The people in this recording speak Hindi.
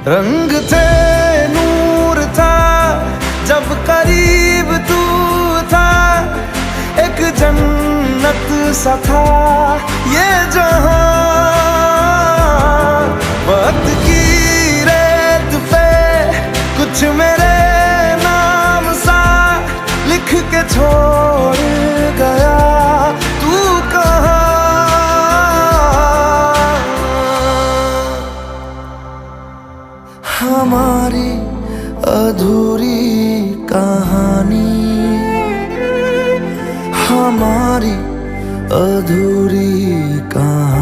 रंग थे, नूर था, जब करीब तू था, एक जन्नत सा था ये जहां। वक्त की रेत पे कुछ मेरे नाम सा लिख के छोड़ गया, तू कहाँ? हमारी अधूरी कहानी, हमारी अधूरी